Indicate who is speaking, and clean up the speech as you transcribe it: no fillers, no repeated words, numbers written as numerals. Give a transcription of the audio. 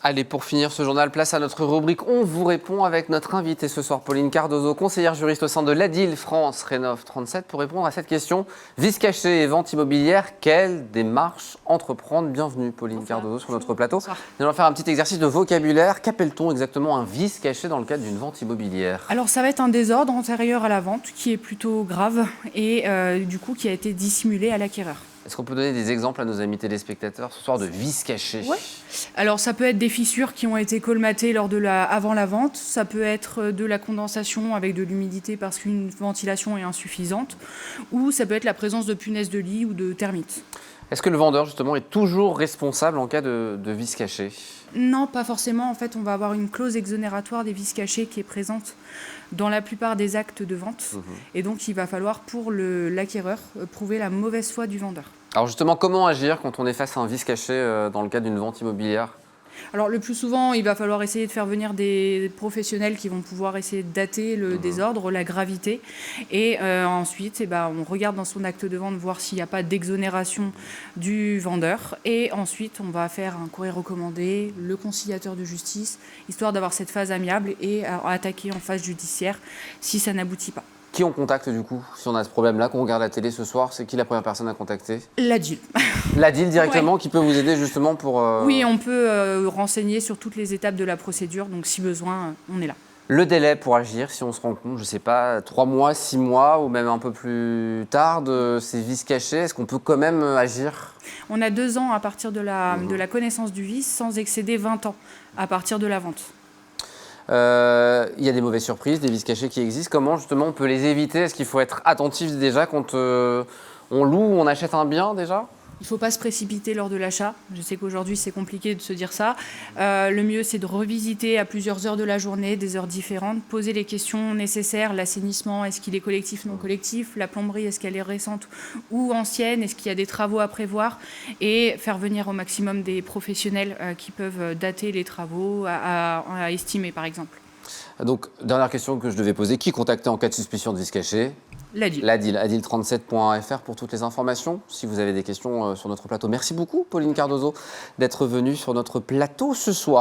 Speaker 1: Allez, pour finir ce journal, place à notre rubrique On vous répond avec notre invitée ce soir, Pauline Cardozo, conseillère juriste au sein de l'ADIL France Rénov 37, pour répondre à cette question. Vice caché et vente immobilière, quelle démarche entreprendre? Bienvenue Pauline Cardozo sur notre plateau. Nous allons faire un petit exercice de vocabulaire. Qu'appelle-t-on exactement un vice caché dans le cadre d'une vente immobilière?
Speaker 2: Alors ça va être un désordre antérieur à la vente qui est plutôt grave et du coup qui a été dissimulé à l'acquéreur.
Speaker 1: Est-ce qu'on peut donner des exemples à nos amis téléspectateurs ce soir de vices cachés?
Speaker 2: Ouais. Alors ça peut être des fissures qui ont été colmatées avant la vente, ça peut être de la condensation avec de l'humidité parce qu'une ventilation est insuffisante, ou ça peut être la présence de punaises de lit ou de termites.
Speaker 1: Est-ce que le vendeur justement est toujours responsable en cas de vice caché?
Speaker 2: Non, pas forcément. En fait, on va avoir une clause exonératoire des vices cachés qui est présente dans la plupart des actes de vente. Et donc, il va falloir pour l'acquéreur prouver la mauvaise foi du vendeur.
Speaker 1: Alors justement, comment agir quand on est face à un vice caché dans le cadre d'une vente immobilière?
Speaker 2: Alors le plus souvent, il va falloir essayer de faire venir des professionnels qui vont pouvoir essayer de dater le désordre, la gravité. Et ensuite, on regarde dans son acte de vente voir s'il n'y a pas d'exonération du vendeur. Et ensuite, on va faire un courrier recommandé, le conciliateur de justice, histoire d'avoir cette phase amiable et attaquer en phase judiciaire si ça n'aboutit pas.
Speaker 1: Qui on contacte du coup? Si on a ce problème-là, qu'on regarde la télé ce soir, c'est qui la première personne à contacter?
Speaker 2: L'ADIL.
Speaker 1: L'ADIL directement, ouais. Qui peut vous aider justement pour...
Speaker 2: Oui, on peut renseigner sur toutes les étapes de la procédure, donc si besoin, on est là.
Speaker 1: Le délai pour agir, si on se rend compte, je ne sais pas, 3 mois, 6 mois ou même un peu plus tard de ces vices cachés, est-ce qu'on peut quand même agir?
Speaker 2: On a 2 ans à partir de la connaissance du vice sans excéder 20 ans à partir de la vente.
Speaker 1: Il y a des mauvaises surprises, des vices cachés qui existent. Comment justement on peut les éviter? Est-ce qu'il faut être attentif déjà quand on loue ou on achète un bien déjà?
Speaker 2: Il ne faut pas se précipiter lors de l'achat. Je sais qu'aujourd'hui, c'est compliqué de se dire ça. Le mieux, c'est de revisiter à plusieurs heures de la journée, des heures différentes, poser les questions nécessaires. L'assainissement, est-ce qu'il est collectif, non collectif? La plomberie, est-ce qu'elle est récente ou ancienne? Est-ce qu'il y a des travaux à prévoir? Et faire venir au maximum des professionnels qui peuvent dater les travaux, à estimer, par exemple.
Speaker 1: Donc, dernière question que je devais poser. Qui contacter en cas de suspicion de vice caché?
Speaker 2: L'ADIL.
Speaker 1: L'ADIL, adil37.fr pour toutes les informations. Si vous avez des questions sur notre plateau. Merci beaucoup, Pauline Cardozo, d'être venue sur notre plateau ce soir.